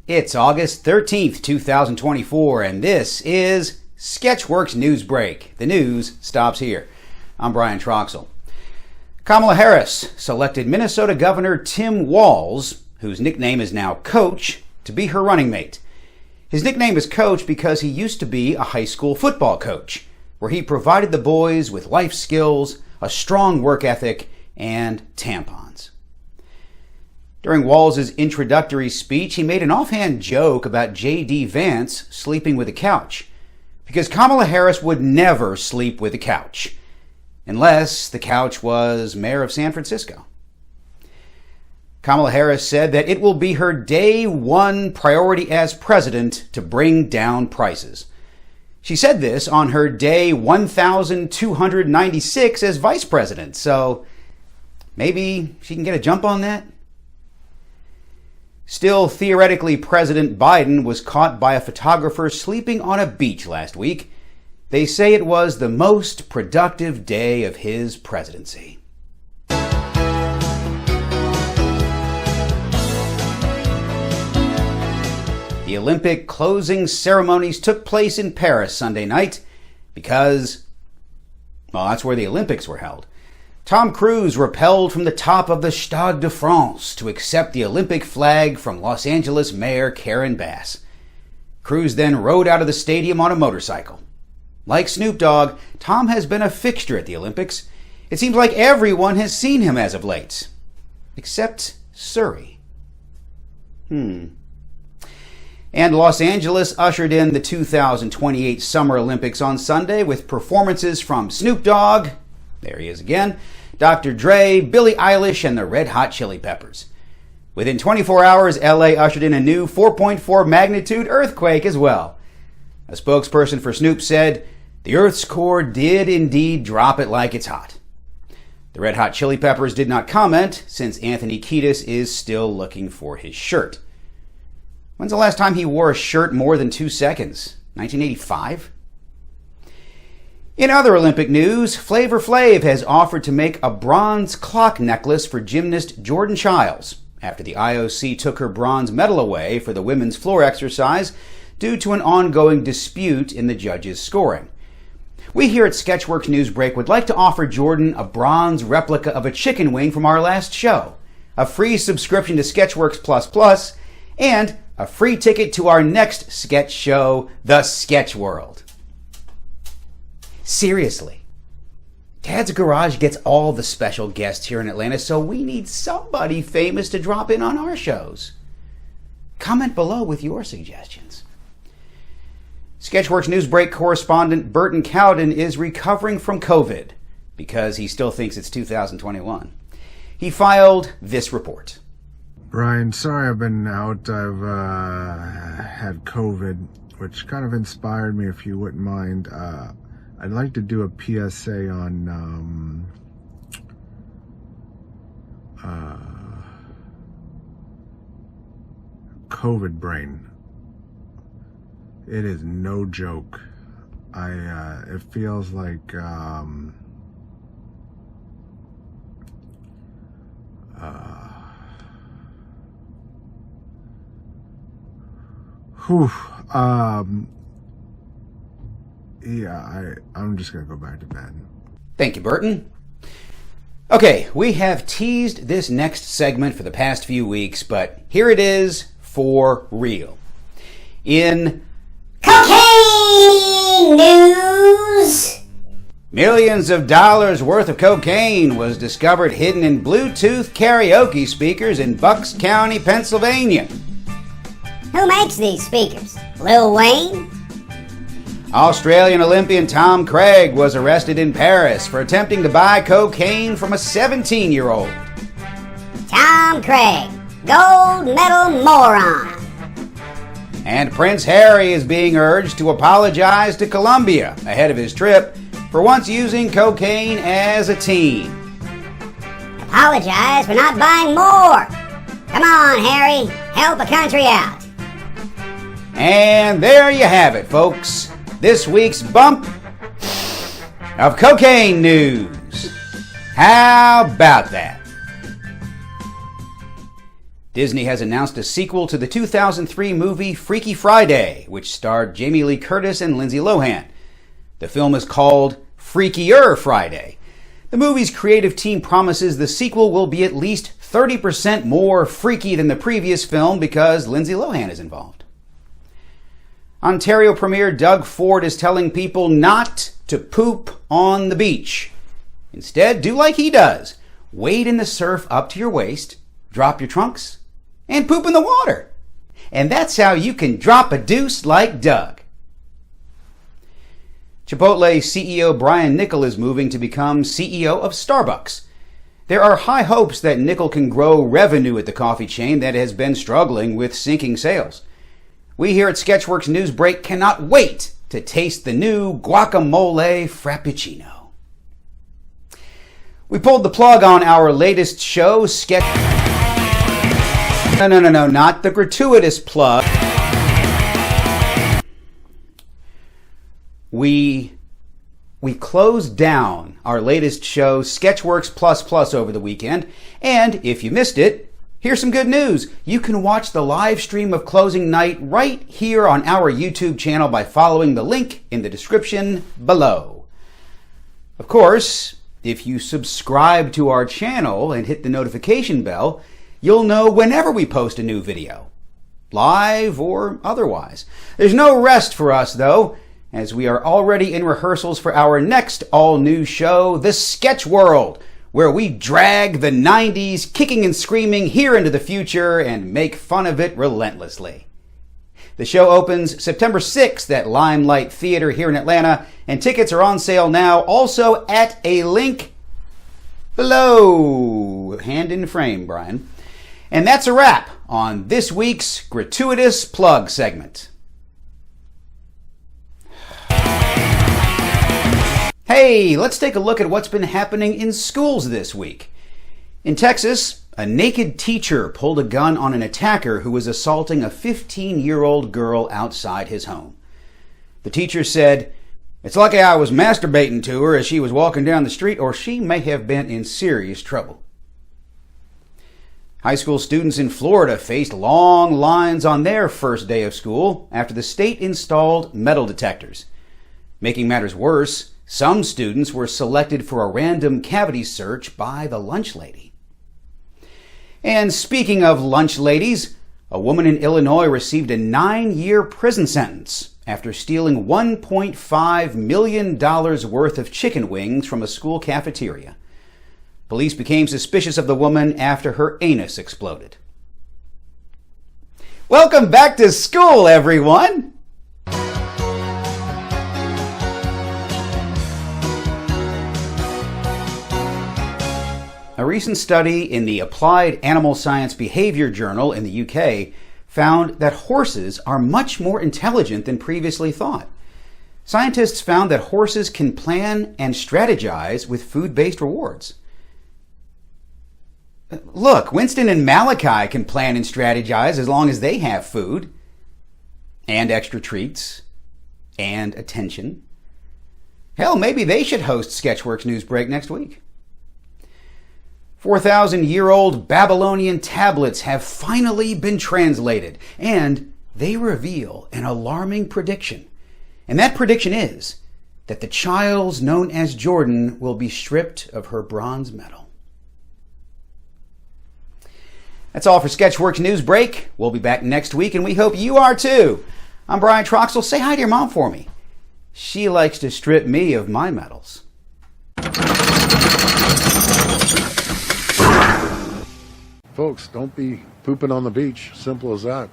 It's August 13th, 2024, and this is Sketchworks NewsBrake. The news stops here. I'm Brian Troxell. Kamala Harris selected Minnesota Governor Tim Walz, whose nickname is now Coach, to be her running mate. His nickname is Coach because he used to be a high school football coach, where he provided the boys with life skills, a strong work ethic, and tampons. During Walz's introductory speech, he made an offhand joke about J.D. Vance sleeping with a couch, because Kamala Harris would never sleep with a couch, unless the couch was mayor of San Francisco. Kamala Harris said that it will be her day one priority as president to bring down prices. She said this on her day 1,296 as vice president, so maybe she can get a jump on that? Still, theoretically, President Biden was caught by a photographer sleeping on a beach last week. They say it was the most productive day of his presidency. The Olympic closing ceremonies took place in Paris Sunday night because, well, that's where the Olympics were held. Tom Cruise rappelled from the top of the Stade de France to accept the Olympic flag from Los Angeles Mayor Karen Bass. Cruise then rode out of the stadium on a motorcycle. Like Snoop Dogg, Tom has been a fixture at the Olympics. It seems like everyone has seen him as of late, except Surrey. And Los Angeles ushered in the 2028 Summer Olympics on Sunday with performances from Snoop Dogg, there he is again, Dr. Dre, Billie Eilish, and the Red Hot Chili Peppers. Within 24 hours, LA ushered in a new 4.4 magnitude earthquake as well. A spokesperson for Snoop said, "The Earth's core did indeed drop it like it's hot." The Red Hot Chili Peppers did not comment, since Anthony Kiedis is still looking for his shirt. When's the last time he wore a shirt more than 2 seconds? 1985? In other Olympic news, Flavor Flav has offered to make a bronze clock necklace for gymnast Jordan Chiles after the IOC took her bronze medal away for the women's floor exercise due to an ongoing dispute in the judges' scoring. We here at Sketchworks NewsBrake would like to offer Jordan a bronze replica of a chicken wing from our last show, a free subscription to Sketchworks Plus, and a free ticket to our next sketch show, The Sketch World. Seriously, Dad's Garage gets all the special guests here in Atlanta, so we need somebody famous to drop in on our shows. Comment below with your suggestions. Sketchworks NewsBrake correspondent Burton Cowden is recovering from COVID because he still thinks it's 2021. He filed this report. Brian, sorry I've been out. I've had COVID, which kind of inspired me, if you wouldn't mind. I'd like to do a PSA on COVID brain. It is no joke. It feels like I'm just going to go back to bed. Thank you, Burton. Okay, we have teased this next segment for the past few weeks, but here it is for real. In cocaine news, millions of dollars worth of cocaine was discovered hidden in Bluetooth karaoke speakers in Bucks County, Pennsylvania. Who makes these speakers? Lil Wayne? Australian Olympian Tom Craig was arrested in Paris for attempting to buy cocaine from a 17-year-old. Tom Craig, gold medal moron. And Prince Harry is being urged to apologize to Colombia ahead of his trip for once using cocaine as a teen. Apologize for not buying more. Come on, Harry, help a country out. And there you have it, folks. This week's bump of cocaine news. How about that? Disney has announced a sequel to the 2003 movie Freaky Friday, which starred Jamie Lee Curtis and Lindsay Lohan. The film is called Freakier Friday. The movie's creative team promises the sequel will be at least 30% more freaky than the previous film because Lindsay Lohan is involved. Ontario Premier Doug Ford is telling people not to poop on the beach. Instead, do like he does. Wade in the surf up to your waist, drop your trunks, and poop in the water. And that's how you can drop a deuce like Doug. Chipotle CEO Brian Niccol is moving to become CEO of Starbucks. There are high hopes that Niccol can grow revenue at the coffee chain that has been struggling with sinking sales. We here at Sketchworks NewsBrake cannot wait to taste the new guacamole frappuccino. We pulled the plug on our latest show, No, not the gratuitous plug. We closed down our latest show, Sketchworks Plus over the weekend, and if you missed it, here's some good news. You can watch the live stream of closing night right here on our YouTube channel by following the link in the description below. Of course, if you subscribe to our channel and hit the notification bell, you'll know whenever we post a new video, live or otherwise. There's no rest for us, though, as we are already in rehearsals for our next all-new show, The Sketch World, where we drag the 90s kicking and screaming here into the future and make fun of it relentlessly. The show opens September 6th at Limelight Theater here in Atlanta, and tickets are on sale now, also at a link below. Hand in frame, Brian. And that's a wrap on this week's gratuitous plug segment. Hey, let's take a look at what's been happening in schools this week. In Texas, a naked teacher pulled a gun on an attacker who was assaulting a 15-year-old girl outside his home. The teacher said, "It's lucky I was masturbating to her as she was walking down the street, or she may have been in serious trouble." High school students in Florida faced long lines on their first day of school after the state installed metal detectors. Making matters worse, some students were selected for a random cavity search by the lunch lady. And speaking of lunch ladies, a woman in Illinois received a 9-year prison sentence after stealing $1.5 million worth of chicken wings from a school cafeteria. Police became suspicious of the woman after her anus exploded. Welcome back to school, everyone! A recent study in the Applied Animal Science Behavior Journal in the UK found that horses are much more intelligent than previously thought. Scientists found that horses can plan and strategize with food-based rewards. Look, Winston and Malachi can plan and strategize as long as they have food and extra treats and attention. Hell, maybe they should host Sketchworks NewsBrake next week. 4,000-year-old Babylonian tablets have finally been translated, and they reveal an alarming prediction. And that prediction is that the child known as Jordan will be stripped of her bronze medal. That's all for Sketchworks NewsBrake. We'll be back next week, and we hope you are too. I'm Brian Troxel. Say hi to your mom for me. She likes to strip me of my medals. Folks, don't be pooping on the beach. Simple as that.